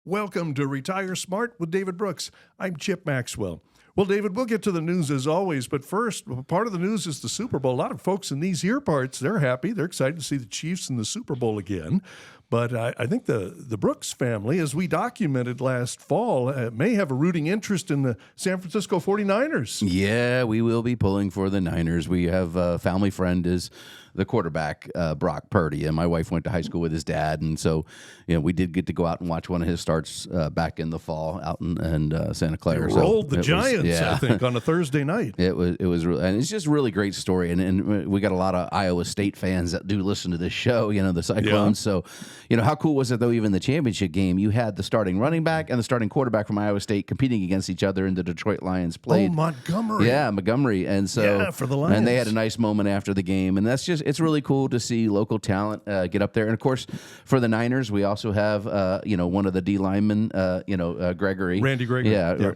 Welcome to Retire Smart with David Brooks. I'm Chip Maxwell. Well, David, we'll get to the news as always, but first, part of the news is the Super Bowl. A lot of folks in these here parts, they're happy. They're excited to see the Chiefs in the Super Bowl again. But I think the Brooks family, as we documented last fall, may have a rooting interest in the San Francisco 49ers. Yeah, we will be pulling for the Niners. We have a family friend is the quarterback, Brock Purdy, and my wife went to high school with his dad, and so we did get to go out and watch one of his starts back in the fall out in Santa Clara. They rolled the Giants, I think, on a Thursday night. It was really, and it's just a really great story, and we got a lot of Iowa State fans that do listen to this show, the Cyclones. So, how cool was it though? Even the championship game, you had the starting running back and the starting quarterback from Iowa State competing against each other, and the Detroit Lions played. Oh, Montgomery, and so for the Lions, and they had a nice moment after the game, and that's just. It's really cool to see local talent get up there. And, of course, for the Niners, we also have, one of the D linemen, Gregory. Randy Gregory. Yeah.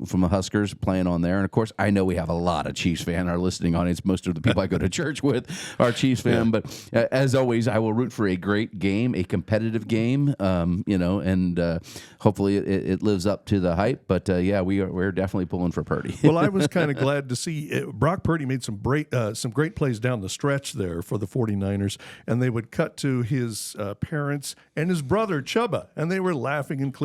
From the Huskers playing on there. And, of course, I know we have a lot of Chiefs fan, our listening audience. Most of the people I go to church with are Chiefs fan. But, as always, I will root for a great game, a competitive game, and hopefully it lives up to the hype. But, we're definitely pulling for Purdy. Well, I was kind of glad to see Brock Purdy made some great plays down the stretch there for the 49ers, and they would cut to his parents and his brother Chubba, and they were laughing and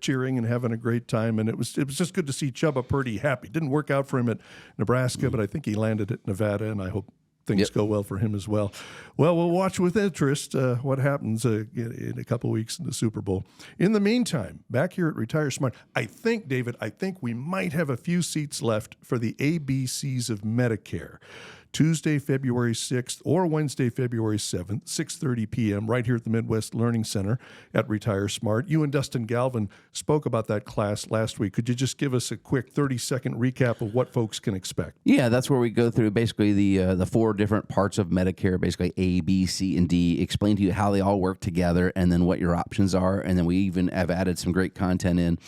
cheering and having a great time, and it was just good to see Chubba Purdy happy. Didn't work out for him at Nebraska, but I think he landed at Nevada, and I hope things go well for him as well. Well, we'll watch with interest what happens in a couple of weeks in the Super Bowl. In the meantime, back here at Retire Smart, I think, David, we might have a few seats left for the ABCs of Medicare. Tuesday, February 6th, or Wednesday, February 7th, 6:30 p.m., right here at the Midwest Learning Center at Retire Smart. You and Dustin Galvin spoke about that class last week. Could you just give us a quick 30-second recap of what folks can expect? Yeah, that's where we go through basically the four different parts of Medicare, basically A, B, C, and D, explain to you how they all work together and then what your options are. And then we even have added some great content in.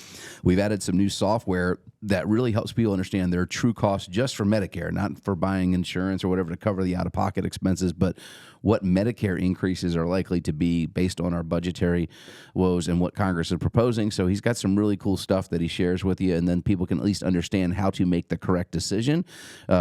We've added some new software that really helps people understand their true costs just for Medicare, not for buying insurance or whatever to cover the out-of-pocket expenses, but what Medicare increases are likely to be based on our budgetary woes and what Congress is proposing. So he's got some really cool stuff that he shares with you, and then people can at least understand how to make the correct decision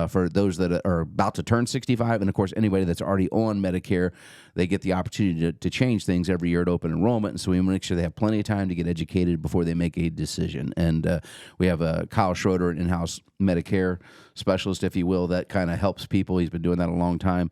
for those that are about to turn 65. And, of course, anybody that's already on Medicare, they get the opportunity to change things every year at open enrollment. And so we make sure they have plenty of time to get educated before they make a decision. And we have Kyle Schroeder, an in-house Medicare specialist, if you will, that kind of helps people. He's been doing that a long time.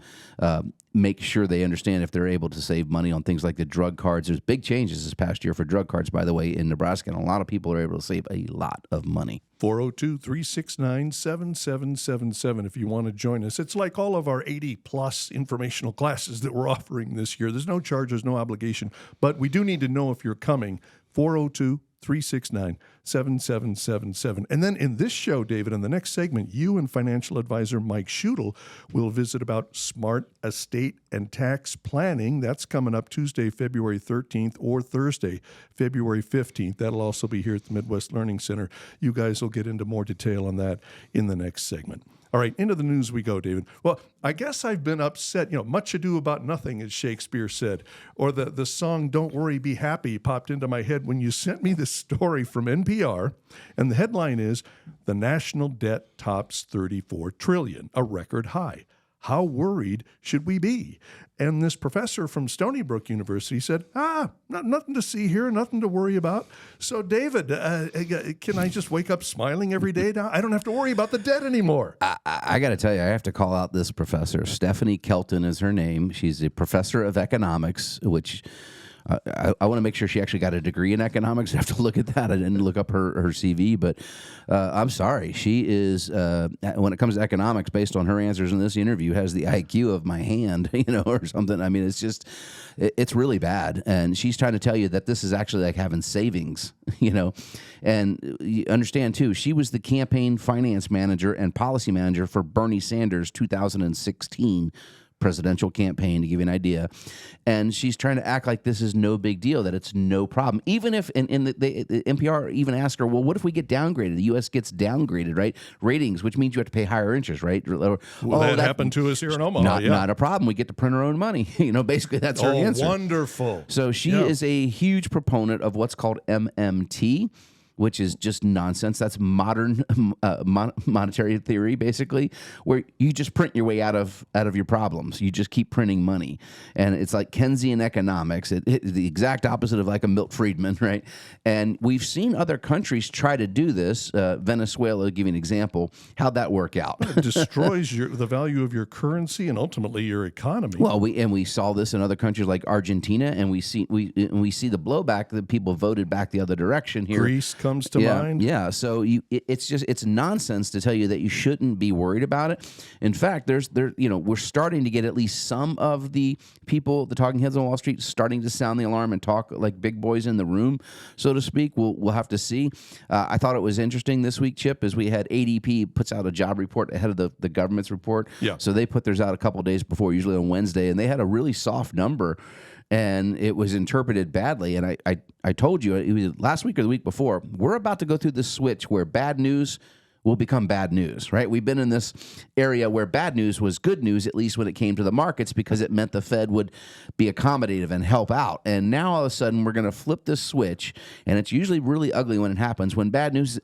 Make sure they understand if they're able to save money on things like the drug cards. There's big changes this past year for drug cards, by the way, in Nebraska, and a lot of people are able to save a lot of money. 402-369-7777 if you want to join us. It's like all of our 80-plus informational classes that we're offering this year. There's no charge, there's no obligation, but we do need to know if you're coming. 402-369-7777. And then in this show, David, in the next segment, you and financial advisor Mike Schutel will visit about smart estate and tax planning. That's coming up Tuesday, February 13th, or Thursday, February 15th. That'll also be here at the Midwest Learning Center. You guys will get into more detail on that in the next segment. All right, into the news we go, David. Well, I guess I've been upset. Much ado about nothing, as Shakespeare said. Or the song Don't Worry, Be Happy popped into my head when you sent me this story from NPR. And the headline is, The National Debt Tops $34 trillion, a record high. How worried should we be? And this professor from Stony Brook University said, nothing to see here, nothing to worry about. So, David, can I just wake up smiling every day now? I don't have to worry about the debt anymore. I got to tell you, I have to call out this professor. Stephanie Kelton is her name. She's a professor of economics, which I want to make sure she actually got a degree in economics. I have to look at that. I didn't look up her CV, but I'm sorry. She is, when it comes to economics, based on her answers in this interview, has the IQ of my hand, or something. I mean, it's really bad. And she's trying to tell you that this is actually like having savings, And you understand, too, she was the campaign finance manager and policy manager for Bernie Sanders' 2016 presidential campaign, to give you an idea. And she's trying to act like this is no big deal, that it's no problem. Even if, and the NPR even asked her, well, what if we get downgraded? The U.S. gets downgraded, right? Ratings, which means you have to pay higher interest, right? Well, that happened to us here in Omaha. Not a problem. We get to print our own money. Basically, that's her answer. Wonderful. So she is a huge proponent of what's called MMT, which is just nonsense. That's modern monetary theory, basically, where you just print your way out of your problems. You just keep printing money, and it's like Keynesian economics. It's the exact opposite of like a Milton Friedman, right? And we've seen other countries try to do this. Venezuela, give you an example. How'd that work out? It destroys the value of your currency and ultimately your economy. Well, we saw this in other countries like Argentina, and we see the blowback that people voted back the other direction here. Greece comes to mind. Yeah. So it's nonsense to tell you that you shouldn't be worried about it. In fact, we're starting to get at least some of the people, the talking heads on Wall Street, starting to sound the alarm and talk like big boys in the room, so to speak. We'll have to see. I thought it was interesting this week, Chip, as we had ADP puts out a job report ahead of the government's report. Yeah. So they put theirs out a couple of days before, usually on Wednesday, and they had a really soft number. And it was interpreted badly. And I told you, it was last week or the week before, we're about to go through this switch where bad news will become bad news, right? We've been in this area where bad news was good news, at least when it came to the markets, because it meant the Fed would be accommodative and help out. And now all of a sudden we're going to flip this switch, and it's usually really ugly when it happens, when bad news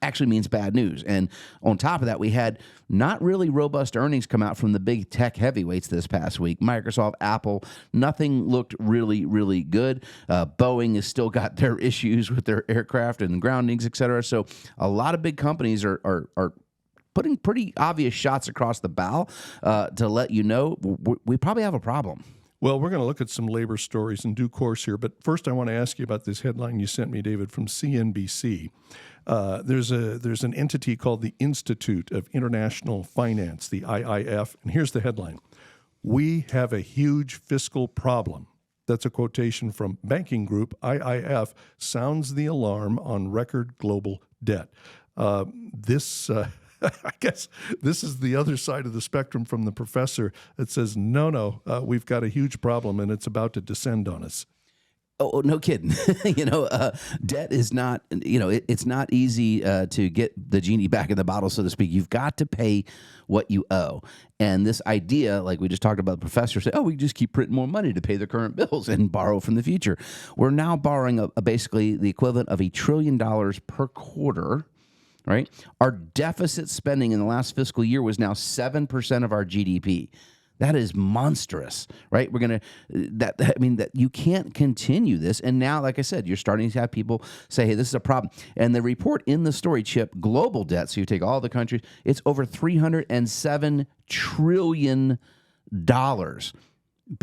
actually means bad news. And on top of that, we had not really robust earnings come out from the big tech heavyweights this past week. Microsoft, Apple, nothing looked really, really good. Boeing has still got their issues with their aircraft and groundings, et cetera. So a lot of big companies are putting pretty obvious shots across the bow to let you know we probably have a problem. Well, we're going to look at some labor stories in due course here, but first I want to ask you about this headline you sent me, David, from CNBC. There's an entity called the Institute of International Finance, the IIF, and here's the headline: "We have a huge fiscal problem." That's a quotation from banking group IIF, sounds the alarm on record global debt. I guess this is the other side of the spectrum from the professor that says, no, we've got a huge problem and it's about to descend on us. Oh, no kidding. Debt is not, it's not easy to get the genie back in the bottle, so to speak. You've got to pay what you owe. And this idea, like we just talked about, the professor said, we just keep printing more money to pay the current bills and borrow from the future. We're now borrowing basically the equivalent of $1 trillion per quarter. Right, our deficit spending in the last fiscal year was now 7% of our GDP. That is monstrous, right? That you can't continue this. And now, like I said, you're starting to have people say, hey, this is a problem. And the report in the story, Chip, global debt, so you take all the countries, it's over $307 trillion.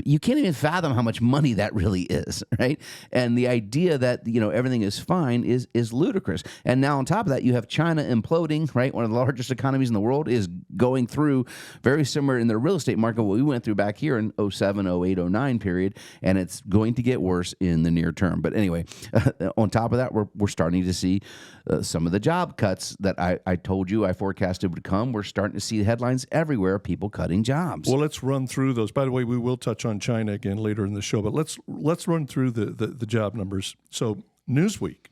You can't even fathom how much money that really is, right? And the idea that everything is fine is ludicrous. And now on top of that, you have China imploding, right? One of the largest economies in the world is going through very similar in their real estate market what we went through back here in 07, 08, 09 period, and it's going to get worse in the near term. But anyway, on top of that, we're starting to see some of the job cuts that I told you I forecasted would come. We're starting to see headlines everywhere, people cutting jobs. Well, let's run through those. By the way, we will touch on China again later in the show, but let's run through the job numbers. So Newsweek,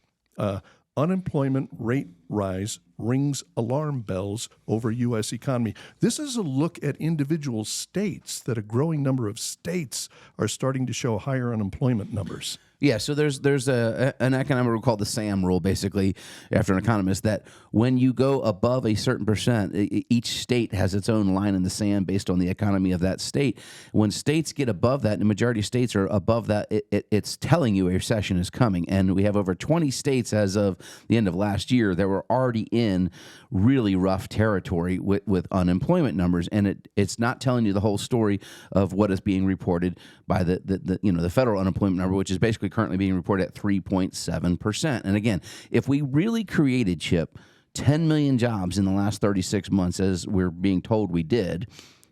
unemployment rate rise rings alarm bells over U.S. economy. This is a look at individual states, that a growing number of states are starting to show higher unemployment numbers. Yeah, so there's an economic rule called the SAM rule, basically, after an economist, that when you go above a certain percent, each state has its own line in the sand based on the economy of that state. When states get above that, and the majority of states are above that, it's telling you a recession is coming. And we have over 20 states as of the end of last year that were already in really rough territory with unemployment numbers. And it's not telling you the whole story of what is being reported by the federal unemployment number, which is basically currently being reported at 3.7%. And again, if we really created, Chip, 10 million jobs in the last 36 months, as we're being told we did,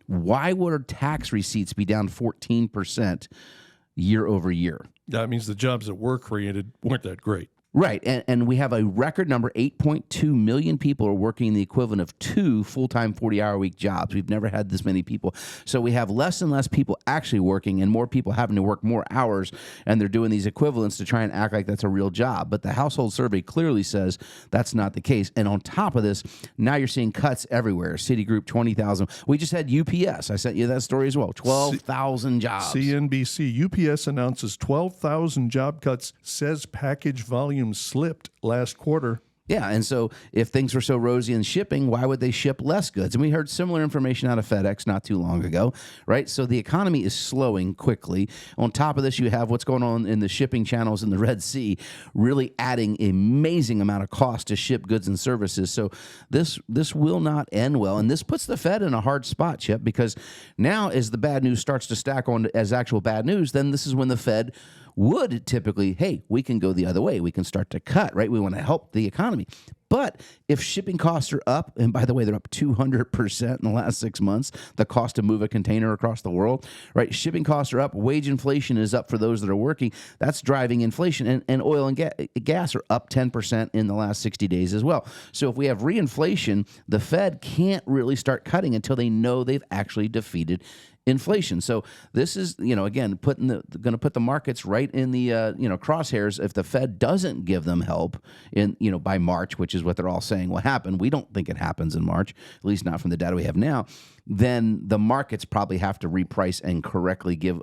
why would our tax receipts be down 14% year over year? That means the jobs that were created weren't that great. Right. And we have a record number, 8.2 million people are working the equivalent of 2 full-time 40-hour-a-week jobs. We've never had this many people. So we have less and less people actually working and more people having to work more hours, and they're doing these equivalents to try and act like that's a real job. But the household survey clearly says that's not the case. And on top of this, now you're seeing cuts everywhere. Citigroup, 20,000. We just had UPS. I sent you that story as well. 12,000 jobs. CNBC, UPS announces 12,000 job cuts, says package volume slipped last quarter. Yeah, and so if things were so rosy in shipping, why would they ship less goods? And we heard similar information out of FedEx not too long ago, right? So the economy is slowing quickly. On top of this, you have what's going on in the shipping channels in the Red Sea, really adding an amazing amount of cost to ship goods and services. So this will not end well, and this puts the Fed in a hard spot, Chip, because now as the bad news starts to stack on as actual bad news, then this is when the Fed would typically, hey, we can go the other way. We can start to cut, right? We want to help the economy. But if shipping costs are up, and by the way, they're up 200% in the last 6 months, the cost to move a container across the world, right? Shipping costs are up. Wage inflation is up for those that are working. That's driving inflation. And oil and gas are up 10% in the last 60 days as well. So if we have reinflation, the Fed can't really start cutting until they know they've actually defeated inflation. So this is, again, going to put the markets right in the, crosshairs. If the Fed doesn't give them help by March, which is what they're all saying will happen. We don't think it happens in March, at least not from the data we have now. Then the markets probably have to reprice and correctly give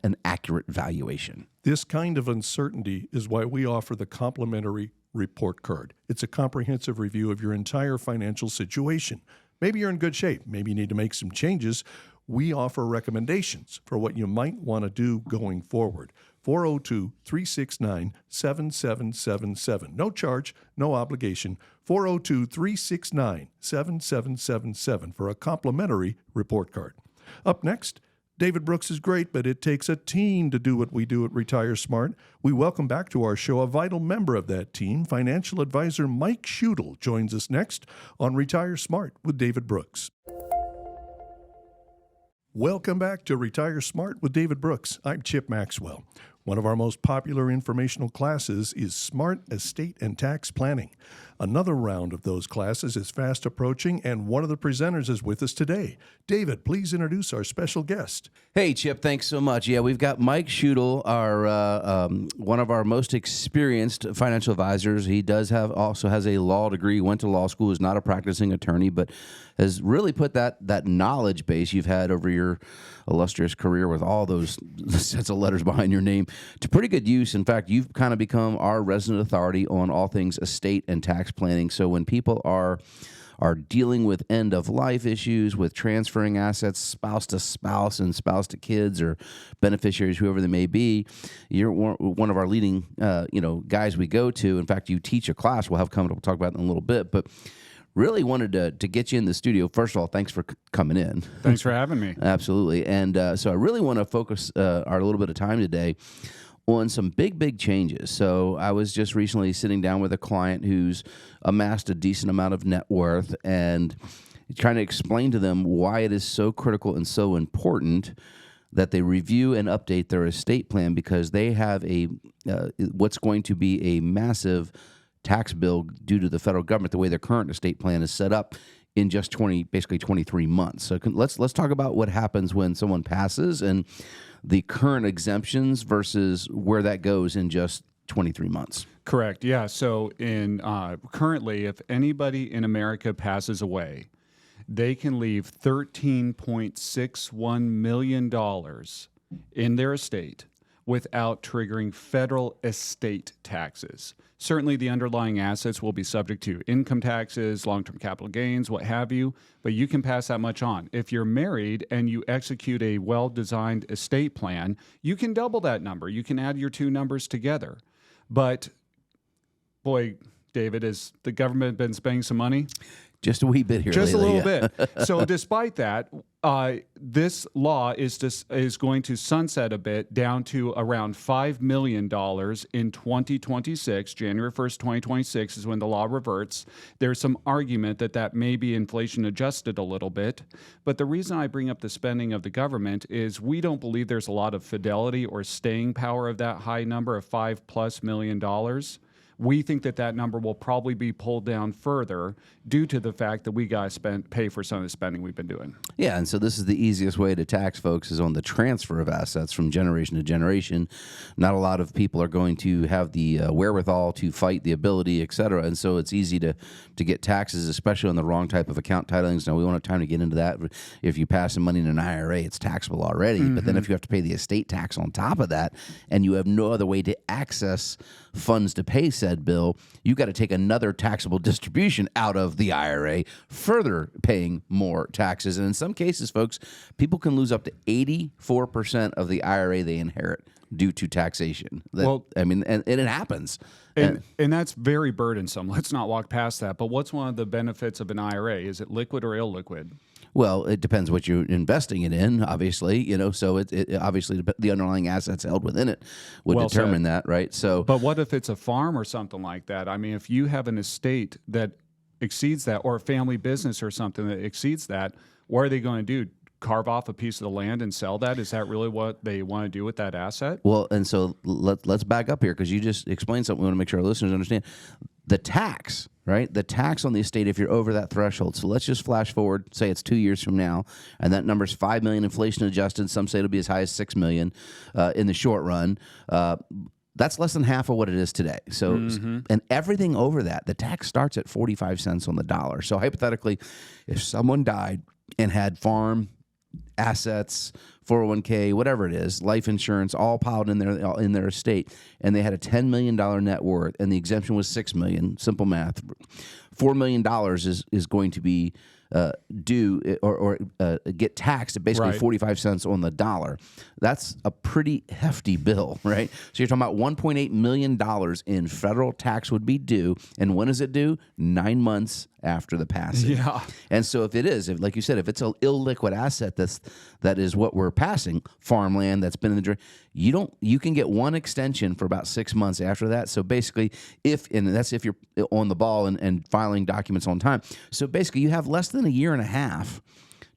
an accurate valuation. This kind of uncertainty is why we offer the complimentary report card. It's a comprehensive review of your entire financial situation. Maybe you're in good shape. Maybe you need to make some changes. We offer recommendations for what you might want to do going forward. 402-369-7777. No charge, no obligation. 402-369-7777 for a complimentary report card. Up next, David Brooks is great, but it takes a team to do what we do at Retire Smart. We welcome back to our show a vital member of that team. Financial advisor Mike Schutel joins us next on Retire Smart with David Brooks. Welcome back to Retire Smart with David Brooks. I'm Chip Maxwell. One of our most popular informational classes is Smart Estate and Tax Planning. Another round of those classes is fast approaching, and one of the presenters is with us today. David, please introduce our special guest. Hey, Chip, thanks so much. Yeah, we've got Mike Schutel, our one of our most experienced financial advisors. He also has a law degree, went to law school, is not a practicing attorney, but has really put that knowledge base you've had over your illustrious career with all those sets of letters behind your name to pretty good use. In fact, you've kind of become our resident authority on all things estate and tax planning. So when people are dealing with end-of-life issues, with transferring assets, spouse to spouse and spouse to kids or beneficiaries, whoever they may be, you're one of our leading guys we go to. In fact, you teach a class we'll have coming up. We'll talk about it in a little bit, but really wanted to get you in the studio. First of all, thanks for coming in. Thanks for having me. Absolutely. And so I really want to focus our little bit of time today on some big changes. So I was just recently sitting down with a client who's amassed a decent amount of net worth and trying to explain to them why it is so critical and so important that they review and update their estate plan, because they have what's going to be a massive tax bill due to the federal government, the way their current estate plan is set up in just 23 months. So let's talk about what happens when someone passes and the current exemptions versus where that goes in just 23 months. Correct. Yeah. So currently, if anybody in America passes away, they can leave $13.61 million in their estate without triggering federal estate taxes. Certainly, the underlying assets will be subject to income taxes, long-term capital gains, what have you, but you can pass that much on. If you're married and you execute a well-designed estate plan, you can double that number. You can add your two numbers together. But, boy, David, has the government been spending some money? Just a wee bit here. Just lately, a little bit. So despite that, this law is going to sunset a bit down to around $5 million in 2026. January 1st, 2026 is when the law reverts. There's some argument that may be inflation adjusted a little bit. But the reason I bring up the spending of the government is we don't believe there's a lot of fidelity or staying power of that high number of $5+ million. We think that number will probably be pulled down further due to the fact that we got to pay for some of the spending we've been doing. Yeah, and so this is the easiest way to tax folks is on the transfer of assets from generation to generation. Not a lot of people are going to have the wherewithal to fight the ability, et cetera, and so it's easy to get taxes, especially on the wrong type of account titlings. Now, we won't have time to get into that. If you pass some money in an IRA, it's taxable already, but then if you have to pay the estate tax on top of that, and you have no other way to access funds to pay said bill, you got to take another taxable distribution out of the IRA, further paying more taxes. And in some cases, folks, people can lose up to 84% of the IRA they inherit due to taxation. And it happens. And that's very burdensome. Let's not walk past that. But what's one of the benefits of an IRA? Is it liquid or illiquid? Well, it depends what you're investing it in, obviously, so it obviously the underlying assets held within it would determine that, right? So, but what if it's a farm or something like that? I mean, if you have an estate that exceeds that, or a family business or something that exceeds that, what are they going to do? Carve off a piece of the land and sell that? Is that really what they want to do with that asset? Well, and so let's back up here because you just explained something. We want to make sure our listeners understand the tax, right? The tax on the estate if you're over that threshold. So let's just flash forward, say it's 2 years from now, and that number's $5 million inflation adjusted. Some say it'll be as high as $6 million in the short run. That's less than half of what it is today. So, and everything over that, the tax starts at 45 cents on the dollar. So hypothetically, if someone died and had farm assets, 401k, whatever it is, life insurance, all piled in their estate, and they had a $10 million net worth, and the exemption was $6 million. Simple math, $4 million is going to be due or get taxed at basically 45 cents on the dollar. That's a pretty hefty bill, right? So you're talking about $1.8 million in federal tax would be due. And when is it due? 9 months after the passing. Yeah. And so if it is, like you said, if it's an illiquid asset that is what we're passing, farmland that's been in the drain, you can get one extension for about 6 months after that. So basically, that's if you're on the ball and filing documents on time. So basically, you have less than a year and a half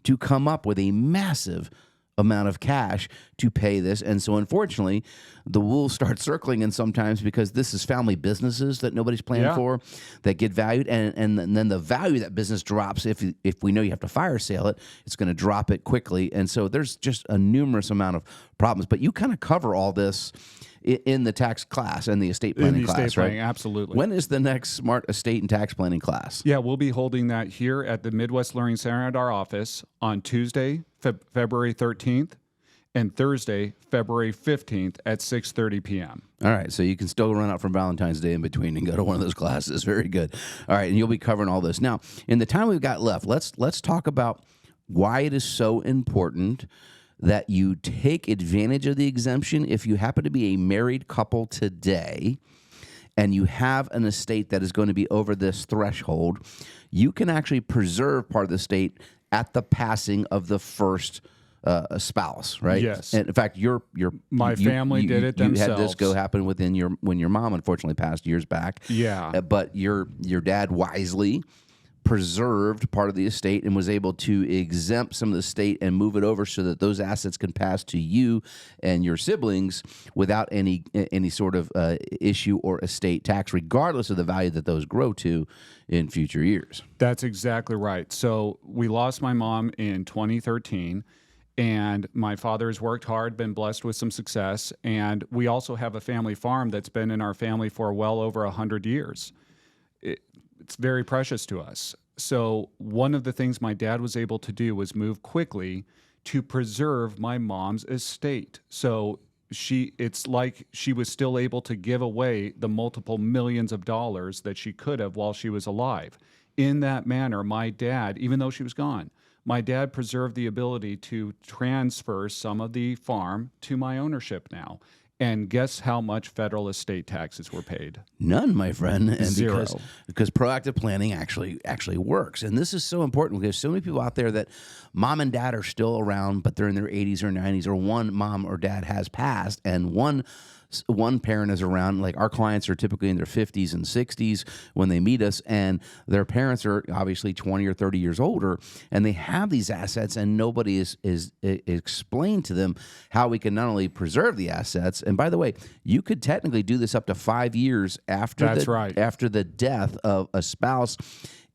to come up with a massive amount of cash to pay this. And so unfortunately, the wolves start circling in sometimes because this is family businesses that nobody's planning for that get valued. And then the value of that business drops. If we know you have to fire sale it, it's going to drop it quickly. And so there's just a numerous amount of problems. But you kind of cover all this in the tax class and the estate planning class, right? Absolutely. When is the next Smart Estate and Tax Planning class? Yeah, we'll be holding that here at the Midwest Learning Center at our office on Tuesday, February 13th, and Thursday, February 15th at 6:30 p.m. All right, so you can still run out from Valentine's Day in between and go to one of those classes. Very good. All right, and you'll be covering all this. Now, in the time we've got left, let's talk about why it is so important that you take advantage of the exemption if you happen to be a married couple today and you have an estate that is going to be over this threshold. You can actually preserve part of the estate at the passing of the first spouse, right? Yes. And in fact, my family did it themselves. You had this go happen when your mom unfortunately passed years back. Yeah. But your dad wisely preserved part of the estate and was able to exempt some of the estate and move it over so that those assets can pass to you and your siblings without any sort of issue or estate tax, regardless of the value that those grow to in future years. That's exactly right. So we lost my mom in 2013. And my father has worked hard, been blessed with some success. And we also have a family farm that's been in our family for well over 100 years. It's very precious to us. So one of the things my dad was able to do was move quickly to preserve my mom's estate. So it's like she was still able to give away the multiple millions of dollars that she could have while she was alive. In that manner, my dad, even though she was gone, my dad preserved the ability to transfer some of the farm to my ownership now. And guess how much federal estate taxes were paid? None, my friend. And Zero. Because proactive planning actually works. And this is so important because so many people out there that mom and dad are still around, but they're in their 80s or 90s, or one mom or dad has passed, and one one parent is around. Like our clients are typically in their 50s and 60s when they meet us, and their parents are obviously 20 or 30 years older, and they have these assets, and nobody is explained to them how we can not only preserve the assets, and by the way, you could technically do this up to 5 years after after the death of a spouse,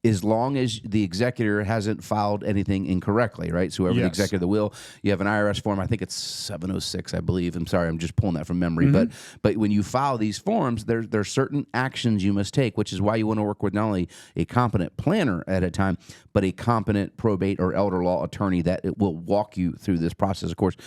as long as the executor hasn't filed anything incorrectly, right? So whoever the executor of the will, you have an IRS form. I think it's 706, I believe. I'm sorry, I'm just pulling that from memory. But when you file these forms, there's certain actions you must take, which is why you want to work with not only a competent planner at a time, but a competent probate or elder law attorney that it will walk you through this process. Of course,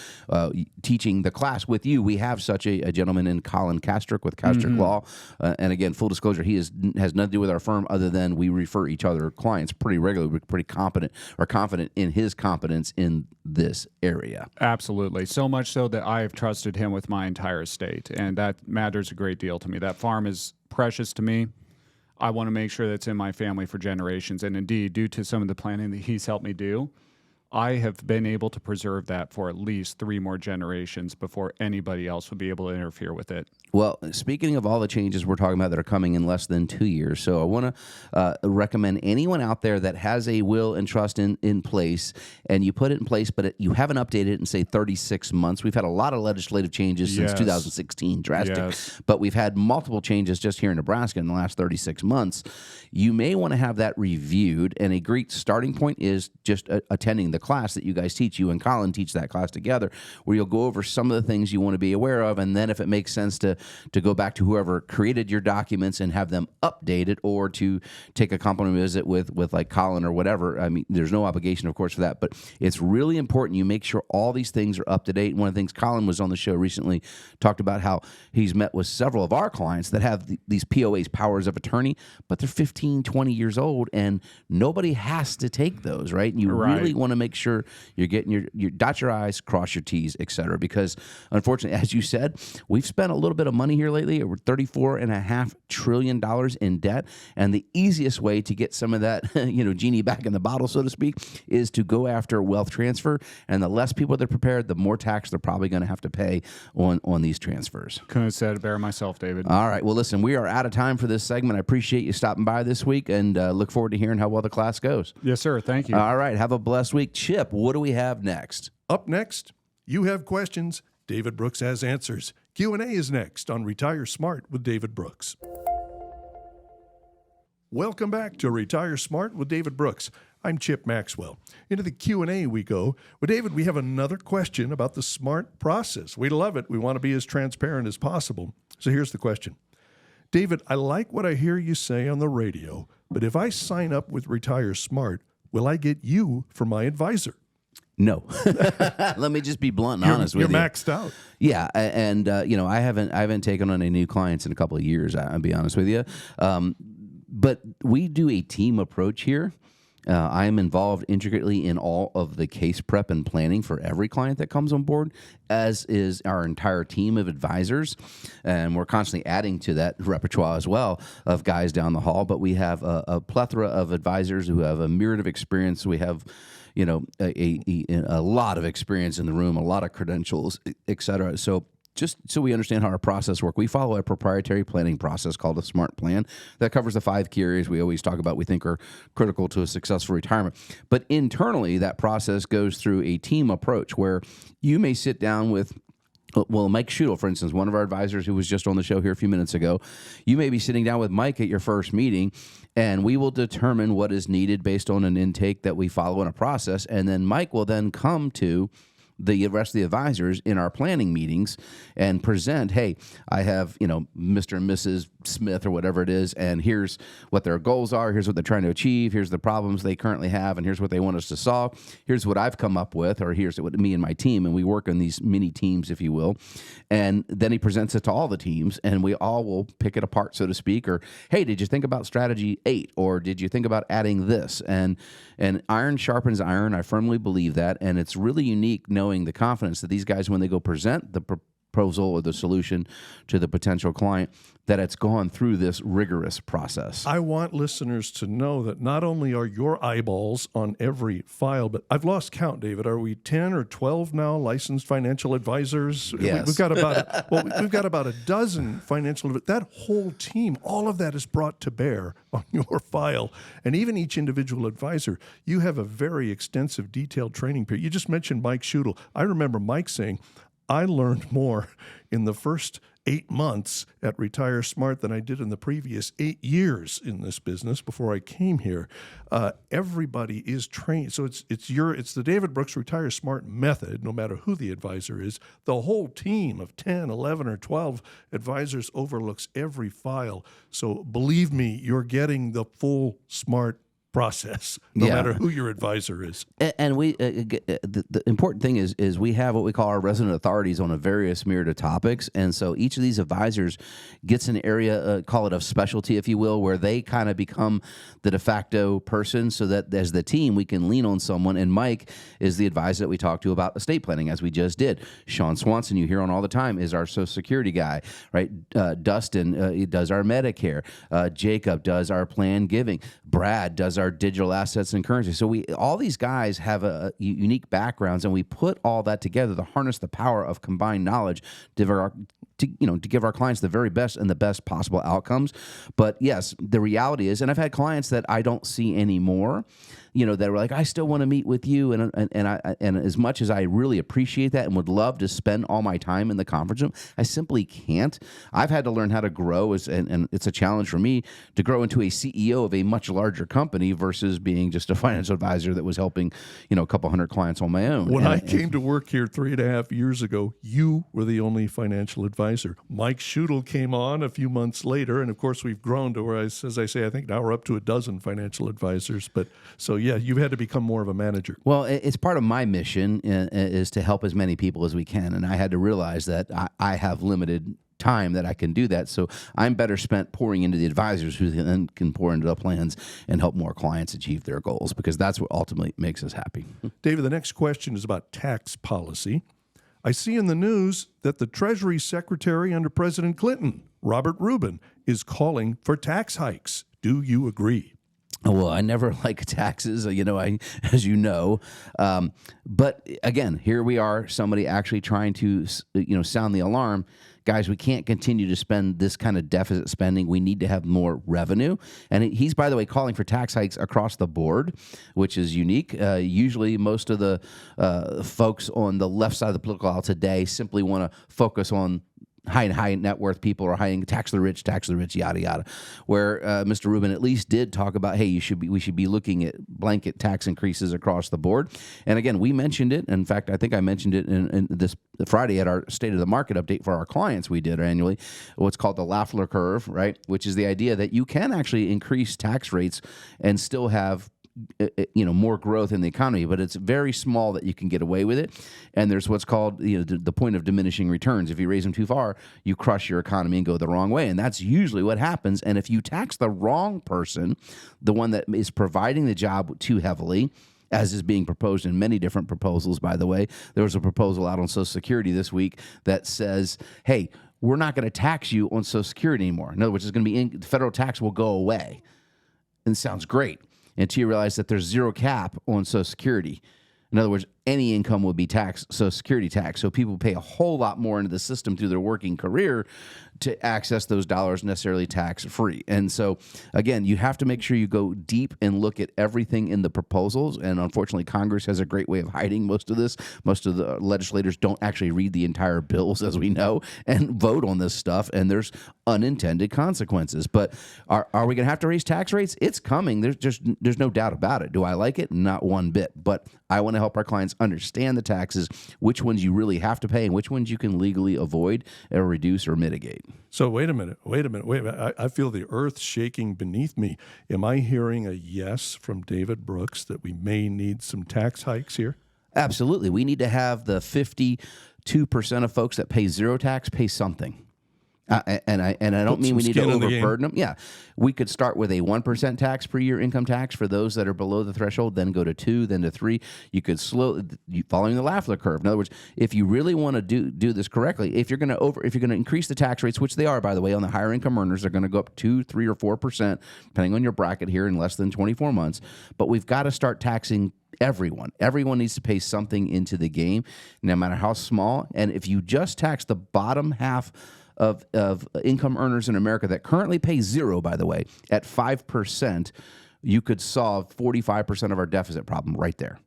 teaching the class with you, we have such a gentleman in Colin Kastrick with Kastrick Law. And again, full disclosure, he has nothing to do with our firm other than we refer each other clients pretty regularly. We're pretty competent or confident in his competence in this area. Absolutely. So much so that I have trusted him with my entire estate, and that matters a great deal to me. That farm is precious to me. I want to make sure that's in my family for generations. And indeed, due to some of the planning that he's helped me do, I have been able to preserve that for at least 3 more generations before anybody else would be able to interfere with it. Well, speaking of all the changes we're talking about that are coming in less than 2 years, so I want to recommend anyone out there that has a will and trust in place, and you put it in place, but you haven't updated it in, say, 36 months. We've had a lot of legislative changes since 2016, drastic, but we've had multiple changes just here in Nebraska in the last 36 months. You may want to have that reviewed, and a great starting point is just attending the class that you guys teach. You and Colin teach that class together, where you'll go over some of the things you want to be aware of, and then if it makes sense to go back to whoever created your documents and have them updated, or to take a complimentary visit with like Colin or whatever. I mean, there's no obligation, of course, for that, but it's really important you make sure all these things are up to date. One of the things Colin was on the show recently, talked about how he's met with several of our clients that have these POAs, powers of attorney, but they're 15, 20 years old, and nobody has to take those, right? And you really want to make sure you're getting your dot your I's, cross your T's, et cetera, because unfortunately, as you said, we've spent a little bit of money here lately, over $34.5 trillion in debt. And the easiest way to get some of that, genie back in the bottle, so to speak, is to go after wealth transfer. And the less people that are prepared, the more tax they're probably going to have to pay on these transfers. Couldn't have said it better myself, David. All right. Well, listen, we are out of time for this segment. I appreciate you stopping by this week, and look forward to hearing how well the class goes. Yes, sir. Thank you. All right. Have a blessed week. Chip, what do we have next? Up next, you have questions. David Brooks has answers. Q&A is next on Retire Smart with David Brooks. Welcome back to Retire Smart with David Brooks. I'm Chip Maxwell. Into the Q&A we go. Well, David, we have another question about the SMART process. We love it. We want to be as transparent as possible. So here's the question. David, I like what I hear you say on the radio, but if I sign up with Retire Smart, will I get you for my advisor? No. Let me just be blunt and honest with you. You're maxed out. Yeah, and I haven't taken on any new clients in a couple of years. I'll be honest with you. But we do a team approach here. I am involved intricately in all of the case prep and planning for every client that comes on board, as is our entire team of advisors. And we're constantly adding to that repertoire as well of guys down the hall. But we have a plethora of advisors who have a myriad of experience. We have a lot of experience in the room, a lot of credentials, et cetera. So just so we understand how our process works, we follow a proprietary planning process called a SMART plan that covers the 5 key areas we always talk about we think are critical to a successful retirement. But internally, that process goes through a team approach where you may sit down with Mike Schutel, for instance, one of our advisors who was just on the show here a few minutes ago. You may be sitting down with Mike at your first meeting, and we will determine what is needed based on an intake that we follow in a process. And then Mike will then come to the rest of the advisors in our planning meetings and present, hey, I have, Mr. and Mrs. Smith or whatever it is, and here's what their goals are, here's what they're trying to achieve, here's the problems they currently have, and here's what they want us to solve, here's what I've come up with, or here's what me and my team, and we work on these mini teams, if you will, and then he presents it to all the teams, and we all will pick it apart, so to speak, or, hey, did you think about strategy 8, or did you think about adding this, and iron sharpens iron. I firmly believe that, and it's really unique knowing the confidence that these guys, when they go present the proposal or the solution to the potential client, that it's gone through this rigorous process. I want listeners to know that not only are your eyeballs on every file, but I've lost count, David. Are we 10 or 12 now licensed financial advisors? Yes. We've got about a dozen financial. That whole team, all of that is brought to bear on your file. And even each individual advisor, you have a very extensive, detailed training period. You just mentioned Mike Schudel. I remember Mike saying, I learned more in the first 8 months at Retire Smart than I did in the previous 8 years in this business before I came here. Everybody is trained. So it's the David Brooks Retire Smart method, no matter who the advisor is. The whole team of 10, 11, or 12 advisors overlooks every file. So believe me, you're getting the full smart process, no matter who your advisor is. And we the important thing is we have what we call our resident authorities on a various myriad of topics, and so each of these advisors gets an area, call it a specialty, if you will, where they kind of become the de facto person, so that as the team we can lean on someone. And Mike is the advisor that we talked to about estate planning, as we just did. Sean Swanson, you hear on all the time, is our Social Security guy, right? Dustin he does our Medicare. Jacob does our plan giving. Brad does our digital assets and currency. So all these guys have unique backgrounds, and we put all that together to harness the power of combined knowledge to give our clients the very best and the best possible outcomes. But yes, the reality is, and I've had clients that I don't see anymore, that were like, I still want to meet with you, and as much as I really appreciate that and would love to spend all my time in the conference room, I simply can't. I've had to learn how to grow, and it's a challenge for me to grow into a CEO of a much larger company versus being just a financial advisor that was helping, a couple hundred clients on my own. When I came to work here 3.5 years ago, you were the only financial advisor. Mike Schudel came on a few months later, and of course we've grown to where, as I say, I think now we're up to a dozen financial advisors. But so yeah, you've had to become more of a manager. Well, it's part of my mission is to help as many people as we can, and I had to realize that I have limited time that I can do that. So I'm better spent pouring into the advisors who then can pour into the plans and help more clients achieve their goals, because that's what ultimately makes us happy. David, the next question is about tax policy. I see in the news that the Treasury Secretary under President Clinton, Robert Rubin, is calling for tax hikes. Do you agree? Well, I never like taxes, as you know. But again, here we are, somebody actually trying to, sound the alarm. Guys, we can't continue to spend this kind of deficit spending. We need to have more revenue. And he's, by the way, calling for tax hikes across the board, which is unique. Usually most of the folks on the left side of the political aisle today simply want to focus on high net worth people, or tax the rich, yada yada. Where Mr. Rubin at least did talk about, hey, we should be looking at blanket tax increases across the board. And again, we mentioned it. In fact, I think I mentioned it in this Friday at our State of the Market update for our clients. We did annually what's called the Lafler curve, right? Which is the idea that you can actually increase tax rates and still have more growth in the economy, but it's very small that you can get away with it. And there's what's called the point of diminishing returns. If you raise them too far, you crush your economy and go the wrong way. And that's usually what happens. And if you tax the wrong person, the one that is providing the job too heavily, as is being proposed in many different proposals, by the way. There was a proposal out on Social Security this week that says, hey, we're not going to tax you on Social Security anymore. In other words, it's going to be federal tax will go away. And it sounds great until you realize that there's zero cap on Social Security. In other words, any income will be taxed, Social Security tax. So people pay a whole lot more into the system through their working career to access those dollars necessarily tax-free. And so, again, you have to make sure you go deep and look at everything in the proposals. And unfortunately, Congress has a great way of hiding most of this. Most of the legislators don't actually read the entire bills, as we know, and vote on this stuff. And there's unintended consequences. But are we going to have to raise tax rates? It's coming. There's no doubt about it. Do I like it? Not one bit. But I want to help our clients understand the taxes, which ones you really have to pay and which ones you can legally avoid or reduce or mitigate. So wait a minute. I feel the earth shaking beneath me. Am I hearing a yes from David Brooks that we may need some tax hikes here? Absolutely. We need to have the 52% of folks that pay zero tax pay something. And I don't mean we need to skin in the game. overburden them. Yeah, we could start with a 1% tax per year income tax for those that are below the threshold, then go to 2, then to 3. You could following the Lafleur curve. In other words, if you really want to do this correctly, if you're going to increase the tax rates, which they are, by the way, on the higher income earners, they're going to go up 2, 3, or 4%, depending on your bracket here in less than 24 months. But we've got to start taxing everyone. Everyone needs to pay something into the game, no matter how small. And if you just tax the bottom half of income earners in America that currently pay 0, by the way, at 5%, you could solve 45% of our deficit problem right there.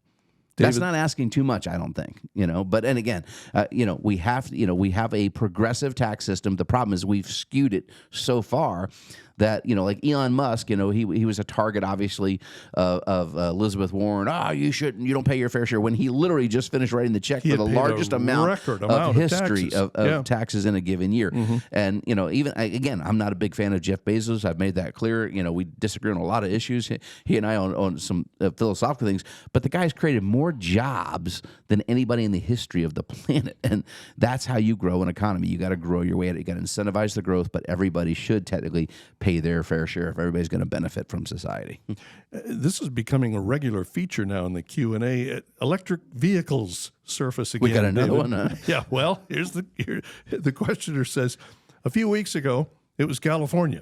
That's not asking too much, I don't think, But and again, we have a progressive tax system. The problem is we've skewed it so far that like Elon Musk, he was a target, obviously, of Elizabeth Warren. You don't pay your fair share, when he literally just finished writing the check for the largest amount of history of taxes in a given year. Mm-hmm. And even again, I'm not a big fan of Jeff Bezos. I've made that clear. We disagree on a lot of issues. He and I on some philosophical things, but the guy's created more jobs than anybody in the history of the planet, and that's how you grow an economy. You got to grow your way at it. You got to incentivize the growth, but everybody should technically pay their fair share if everybody's going to benefit from society. This is becoming a regular feature now in the Q&A. Electric vehicles surface again. We got another David. one. Yeah, well, here the questioner says, a few weeks ago, it was California.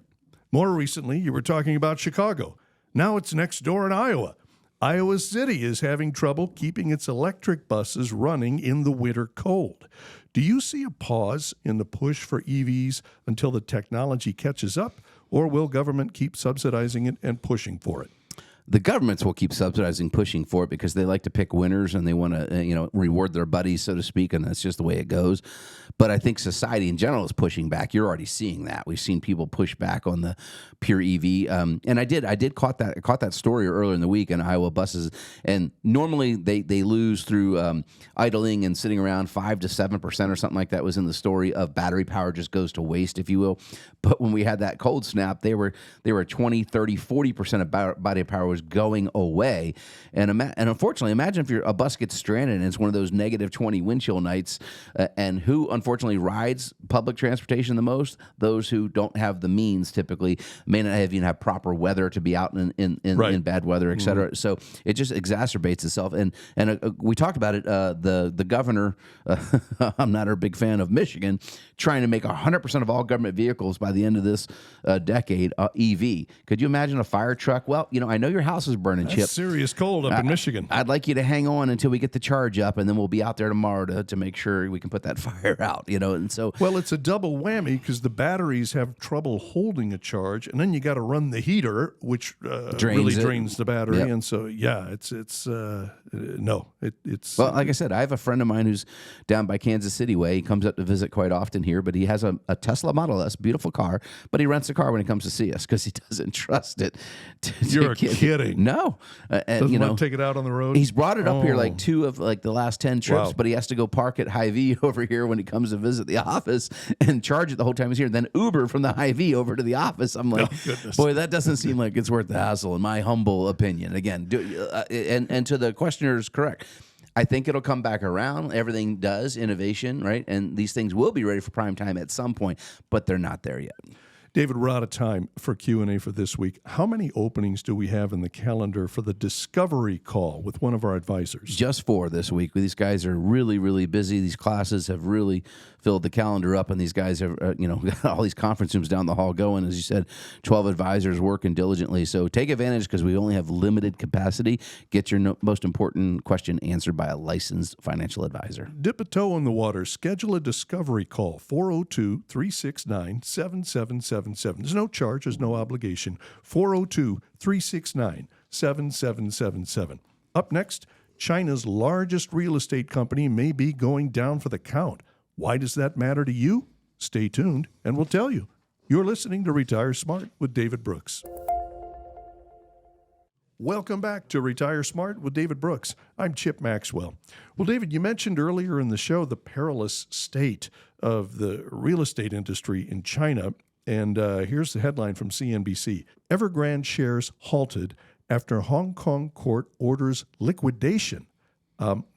More recently, you were talking about Chicago. Now it's next door in Iowa. Iowa City is having trouble keeping its electric buses running in the winter cold. Do you see a pause in the push for EVs until the technology catches up, or will government keep subsidizing it and pushing for it? The governments will keep subsidizing, pushing for it, because they like to pick winners and they want to, reward their buddies, so to speak, and that's just the way it goes. But I think society in general is pushing back. You're already seeing that. We've seen people push back on the pure EV, and I did caught that story earlier in the week in Iowa buses. And normally they lose through idling and sitting around 5 to 7% or something like that was in the story of battery power just goes to waste, if you will. But when we had that cold snap, they were 20, 30, 40% of battery power was going away. And unfortunately, imagine if a bus gets stranded and it's one of those negative 20 wind chill nights, and who unfortunately rides public transportation the most? Those who don't have the means, typically, may not even have proper weather to be out in bad weather, et cetera. Mm-hmm. So it just exacerbates itself. And we talked about it, the governor, I'm not a big fan of Michigan, trying to make 100% of all government vehicles by the end of this decade EV. Could you imagine a fire truck? Well, I know your house is burning, Chip. Serious cold up in Michigan. I'd like you to hang on until we get the charge up, and then we'll be out there tomorrow to make sure we can put that fire out. And so, well, it's a double whammy because the batteries have trouble holding a charge, and then you got to run the heater, which really drains the battery. Yep. And so, yeah, it's well, like I said, I have a friend of mine who's down by Kansas City way. He comes up to visit quite often here, but he has a Tesla Model S, beautiful car, but he rents a car when he comes to see us because he doesn't trust it. You're kidding. No. Doesn't want to take it out on the road? He's brought it up here like 2 of the last 10 trips, but he has to go park at Hy-Vee over here when he comes to visit the office and charge it the whole time he's here, then Uber from the Hy-Vee over to the office. I'm like, boy, that doesn't seem like it's worth the hassle, in my humble opinion. Again, and to the questioner is correct. I think it'll come back around. Everything does, innovation, right? And these things will be ready for prime time at some point, but they're not there yet. David, we're out of time for Q&A for this week. How many openings do we have in the calendar for the discovery call with one of our advisors? Just 4 this week. These guys are really, really busy. These classes have really filled the calendar up, and these guys have, got all these conference rooms down the hall going. As you said, 12 advisors working diligently. So take advantage because we only have limited capacity. Get your most important question answered by a licensed financial advisor. Dip a toe in the water. Schedule a discovery call, 402-369-7777. There's no charge. There's no obligation. 402-369-7777. Up next, China's largest real estate company may be going down for the count. Why does that matter to you? Stay tuned, and we'll tell you. You're listening to Retire Smart with David Brooks. Welcome back to Retire Smart with David Brooks. I'm Chip Maxwell. Well, David, you mentioned earlier in the show the perilous state of the real estate industry in China. And here's the headline from CNBC. Evergrande shares halted after Hong Kong court orders liquidation.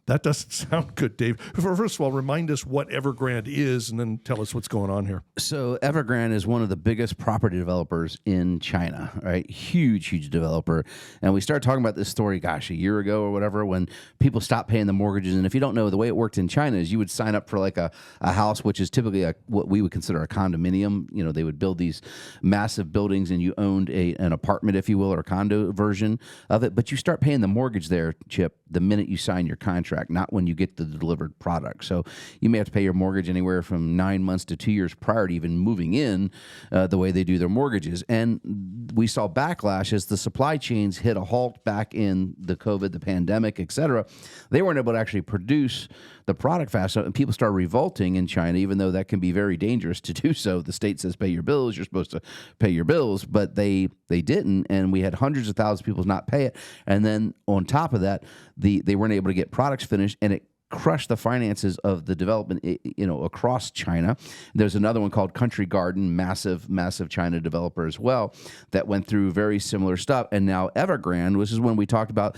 That doesn't sound good, Dave. First of all, remind us what Evergrande is, and then tell us what's going on here. So Evergrande is one of the biggest property developers in China, right? Huge developer. And we started talking about this story, gosh, a year ago or whatever, when people stopped paying the mortgages. And if you don't know, the way it worked in China is you would sign up for like a house, which is typically what we would consider a condominium. You know, they would build these massive buildings and you owned an apartment, if you will, or a condo version of it. But you start paying the mortgage there, Chip, the minute you sign your contract, not when you get the delivered product. So you may have to pay your mortgage anywhere from 9 months to 2 years prior to even moving in, the way they do their mortgages. And we saw backlash as the supply chains hit a halt back in the COVID, the pandemic, et cetera. They weren't able to actually produce the product fast enough, and people started revolting in China, even though that can be very dangerous to do so. The state says pay your bills, you're supposed to pay your bills, but they didn't, and we had hundreds of thousands of people not pay it. And then on top of that, they weren't able to get products finished, and it crushed the finances of the development, across China. There's another one called Country Garden, massive China developer as well, that went through very similar stuff. And now Evergrande, which is when we talked about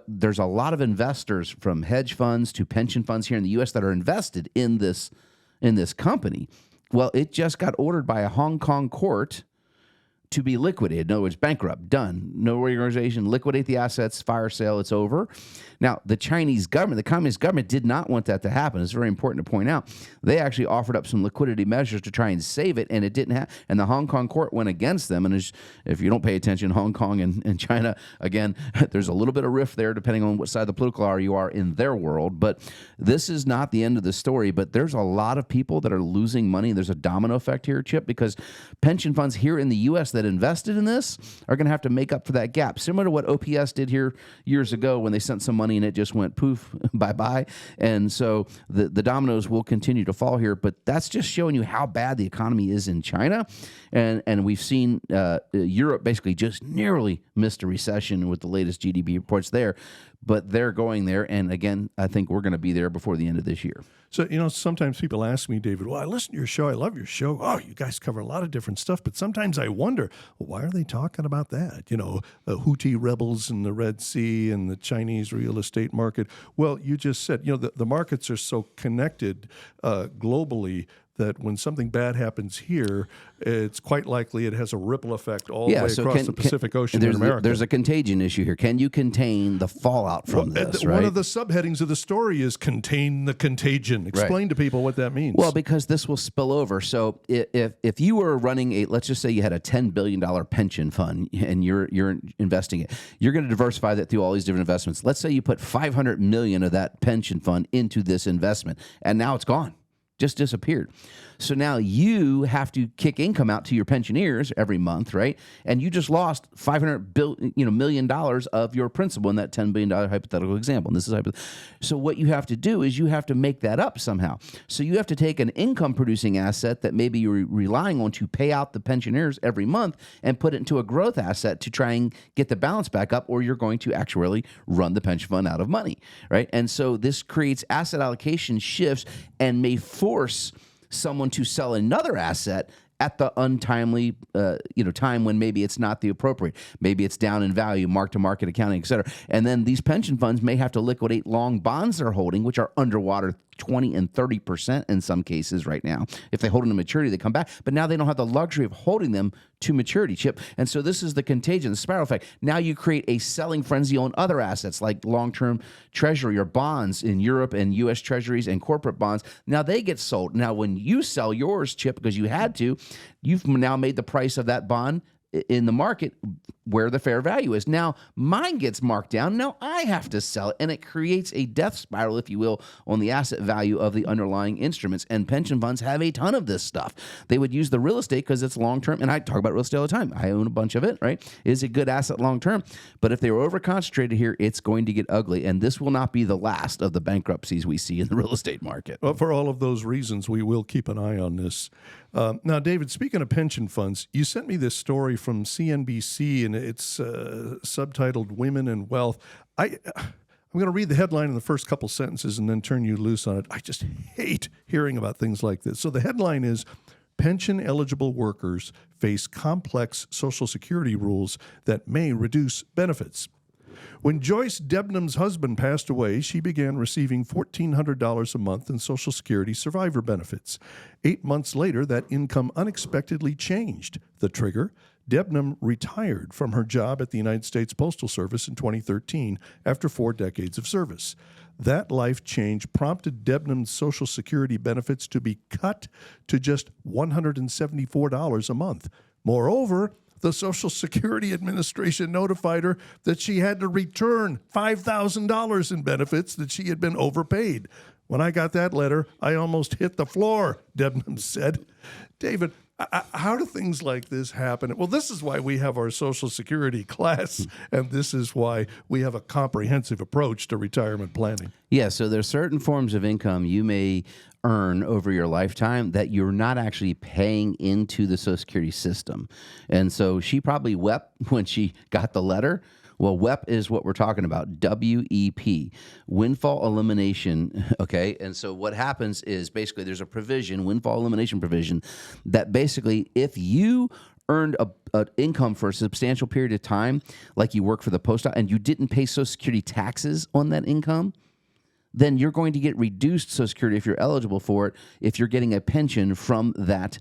there's a lot of investors from hedge funds to pension funds here in the U.S. that are invested in this company. Well, it just got ordered by a Hong Kong court to be liquidated. In other words, bankrupt, done. No reorganization, liquidate the assets, fire sale, it's over. Now, the Chinese government, the Communist government, did not want that to happen. It's very important to point out. They actually offered up some liquidity measures to try and save it, and it didn't happen. And the Hong Kong court went against them. And if you don't pay attention, Hong Kong and China, again, there's a little bit of rift there depending on what side of the political hour you are in their world. But this is not the end of the story. But there's a lot of people that are losing money. There's a domino effect here, Chip, because pension funds here in the U.S. that invested in this are going to have to make up for that gap. Similar to what OPS did here years ago when they sent some money and it just went poof, bye-bye. And so the dominoes will continue to fall here, but that's just showing you how bad the economy is in China. And we've seen Europe basically just narrowly missed a recession with the latest GDP reports there, but they're going there. And again, I think we're going to be there before the end of this year. So, sometimes people ask me, David, well, I listen to your show. I love your show. Oh, you guys cover a lot of different stuff. But sometimes I wonder, well, why are they talking about that? Houthi rebels in the Red Sea and the Chinese real estate market. Well, you just said, the markets are so connected globally that when something bad happens here, it's quite likely it has a ripple effect all the way across the Pacific Ocean in America. There's a contagion issue here. Can you contain the fallout from this? One of the subheadings of the story is contain the contagion. Explain to people what that means. Well, because this will spill over. So if you were running let's just say you had a $10 billion pension fund and you're investing it, you're going to diversify that through all these different investments. Let's say you put $500 million of that pension fund into this investment, and now it's gone. Just disappeared. So now you have to kick income out to your pensioners every month, right? And you just lost $500 million of your principal in that $10 billion hypothetical example. And this is so what you have to do is you have to make that up somehow. So you have to take an income-producing asset that maybe you're relying on to pay out the pensioners every month and put it into a growth asset to try and get the balance back up, or you're going to actually run the pension fund out of money, right? And so this creates asset allocation shifts and may force someone to sell another asset at the untimely time when maybe it's not the appropriate. Maybe it's down in value, mark-to-market accounting, et cetera. And then these pension funds may have to liquidate long bonds they're holding, which are underwater 20 and 30% in some cases right now. If they hold them to maturity, they come back. But now they don't have the luxury of holding them to maturity, Chip. And so this is the contagion, the spiral effect. Now you create a selling frenzy on other assets like long-term treasury or bonds in Europe and U.S. treasuries and corporate bonds. Now they get sold. Now when you sell yours, Chip, because you had to, you've now made the price of that bond in the market where the fair value is. Now mine gets marked down. Now I have to sell it, and it creates a death spiral, if you will, on the asset value of the underlying instruments. And pension funds have a ton of this stuff. They would use the real estate because it's long-term, and I talk about real estate all the time. I own a bunch of it, right? Is a good asset long-term, but if they were over-concentrated here, it's going to get ugly, and this will not be the last of the bankruptcies we see in the real estate market. Well, for all of those reasons, we will keep an eye on this. Now, David, speaking of pension funds, you sent me this story from CNBC, and it's subtitled Women and Wealth. I'm going to read the headline in the first couple sentences and then turn you loose on it. I just hate hearing about things like this. So the headline is, pension-eligible workers face complex Social Security rules that may reduce benefits. When Joyce Debnam's husband passed away, she began receiving $1,400 a month in Social Security survivor benefits. 8 months later, that income unexpectedly changed. The trigger? Debnam retired from her job at the United States Postal Service in 2013 after 4 decades of service. That life change prompted Debnam's Social Security benefits to be cut to just $174 a month. Moreover, the Social Security Administration notified her that she had to return $5,000 in benefits that she had been overpaid. When I got that letter, I almost hit the floor, Debnam said. David, how do things like this happen? Well, this is why we have our Social Security class, and this is why we have a comprehensive approach to retirement planning. Yeah, so there's certain forms of income you may earn over your lifetime that you're not actually paying into the Social Security system. And so she probably wept when she got the letter. Well, WEP is what we're talking about, WEP, windfall elimination, okay? And so what happens is basically there's a provision, windfall elimination provision, that basically if you earned a income for a substantial period of time, like you work for the post office, and you didn't pay Social Security taxes on that income, then you're going to get reduced Social Security if you're eligible for it, if you're getting a pension from that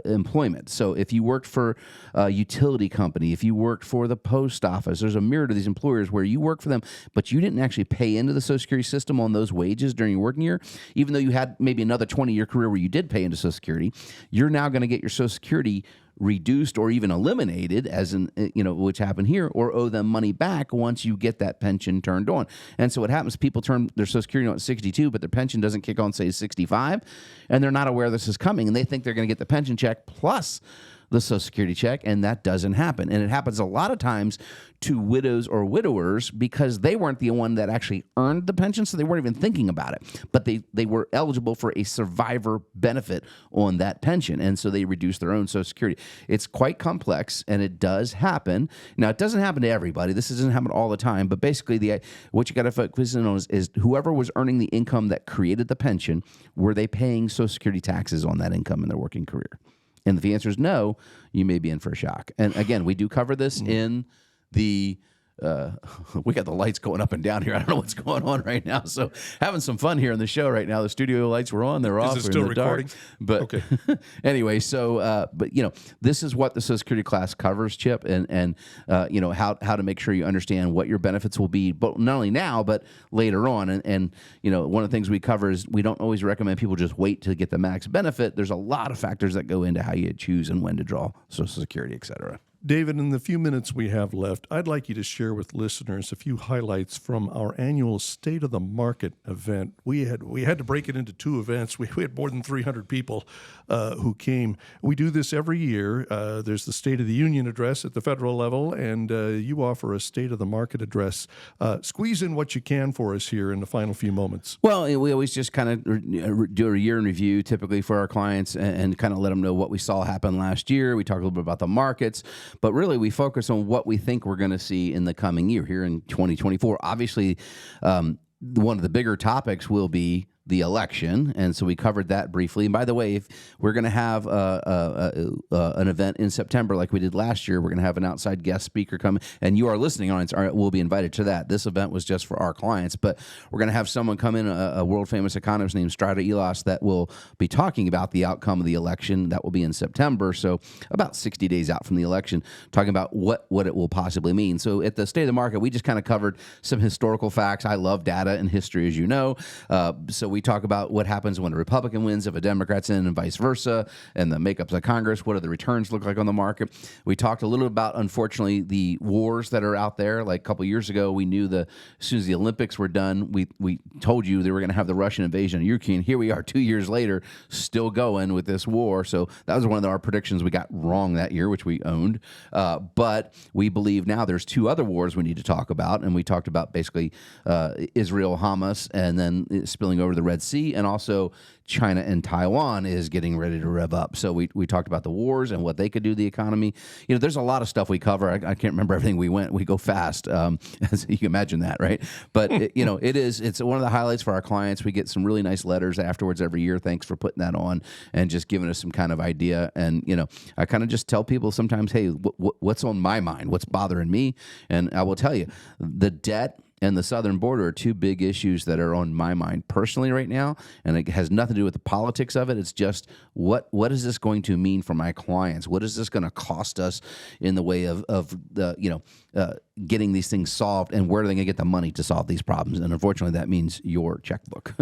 employment. So if you worked for a utility company, if you worked for the post office, there's a myriad of these employers where you work for them, but you didn't actually pay into the Social Security system on those wages during your working year, even though you had maybe another 20-year career where you did pay into Social Security, you're now going to get your Social Security reduced or even eliminated, as in, which happened here, or owe them money back once you get that pension turned on. And so what happens, people turn their Social Security on at 62, but their pension doesn't kick on, say, 65, and they're not aware this is coming, and they think they're going to get the pension check plus the Social Security check, and that doesn't happen. And it happens a lot of times to widows or widowers because they weren't the one that actually earned the pension, so they weren't even thinking about it. But they were eligible for a survivor benefit on that pension, and so they reduced their own Social Security. It's quite complex, and it does happen. Now, it doesn't happen to everybody. This doesn't happen all the time, but basically what you got to focus in on is whoever was earning the income that created the pension, were they paying Social Security taxes on that income in their working career? And if the answer is no, you may be in for a shock. And again, we do cover this in the we got the lights going up and down here. I don't know what's going on right now. So having some fun here on the show right now. The studio lights were on, they're off. Is it still recording? But okay. Anyway, so but this is what the Social Security class covers, Chip, and how to make sure you understand what your benefits will be, but not only now but later on. And one of the things we cover is we don't always recommend people just wait to get the max benefit. There's a lot of factors that go into how you choose and when to draw Social Security, et cetera. David, in the few minutes we have left, I'd like you to share with listeners a few highlights from our annual State of the Market event. We had to break it into 2 events. We had more than 300 people who came. We do this every year. There's the State of the Union address at the federal level, and you offer a State of the Market address. Squeeze in what you can for us here in the final few moments. Well, we always just kind of do a year in review typically for our clients and kind of let them know what we saw happen last year. We talk a little bit about the markets. But really, we focus on what we think we're going to see in the coming year here in 2024. Obviously, one of the bigger topics will be the election, and so we covered that briefly. And by the way, if we're going to have an event in September like we did last year, we're going to have an outside guest speaker come, and you, our listening audience, will be invited to that. This event was just for our clients, but we're going to have someone come in, a world-famous economist named Strada Elos, that will be talking about the outcome of the election. That will be in September, so about 60 days out from the election, talking about what it will possibly mean. So at the State of the Market, we just kind of covered some historical facts. I love data and history, as you know, so we talk about what happens when a Republican wins, if a Democrat's in, and vice versa, and the makeups of Congress. What do the returns look like on the market? We talked a little about, unfortunately, the wars that are out there. Like a couple years ago, we knew as soon as the Olympics were done, we told you they were going to have the Russian invasion of Ukraine. Here we are 2 years later, still going with this war. So that was one of our predictions we got wrong that year, which we owned. But we believe now there's 2 other wars we need to talk about, and we talked about basically Israel, Hamas, and then spilling over the Red Sea, and also China and Taiwan is getting ready to rev up. So we talked about the wars and what they could do to the economy. There's a lot of stuff we cover. I can't remember everything we go fast. As you can imagine that, right? But it's one of the highlights for our clients. We get some really nice letters afterwards every year. Thanks for putting that on and just giving us some kind of idea. And I kind of just tell people sometimes, hey, what's on my mind? What's bothering me? And I will tell you, the debt and the southern border are two big issues that are on my mind personally right now, and it has nothing to do with the politics of it. It's just what is this going to mean for my clients? What is this going to cost us in the way of the getting these things solved, and where are they going to get the money to solve these problems? And unfortunately, that means your checkbook.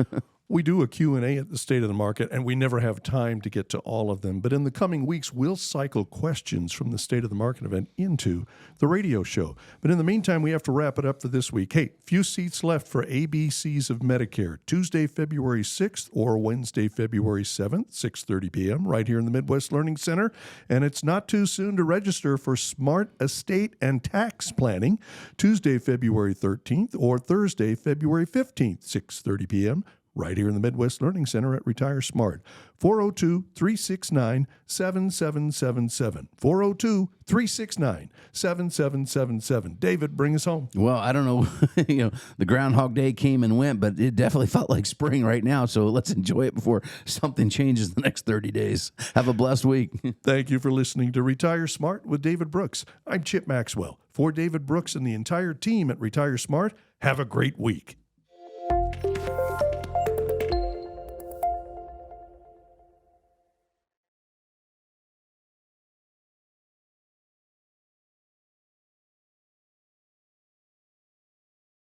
We do a Q&A at the State of the Market, and we never have time to get to all of them. But in the coming weeks, we'll cycle questions from the State of the Market event into the radio show. But in the meantime, we have to wrap it up for this week. Hey, few seats left for ABCs of Medicare, Tuesday, February 6th or Wednesday, February 7th, 6:30 p.m., right here in the Midwest Learning Center. And it's not too soon to register for Smart Estate and Tax Planning, Tuesday, February 13th or Thursday, February 15th, 6:30 p.m., right here in the Midwest Learning Center at Retire Smart. 402-369-7777. 402-369-7777. David, bring us home. Well, I don't know. The Groundhog Day came and went, but it definitely felt like spring right now. So let's enjoy it before something changes the next 30 days. Have a blessed week. Thank you for listening to Retire Smart with David Brooks. I'm Chip Maxwell. For David Brooks and the entire team at Retire Smart, have a great week.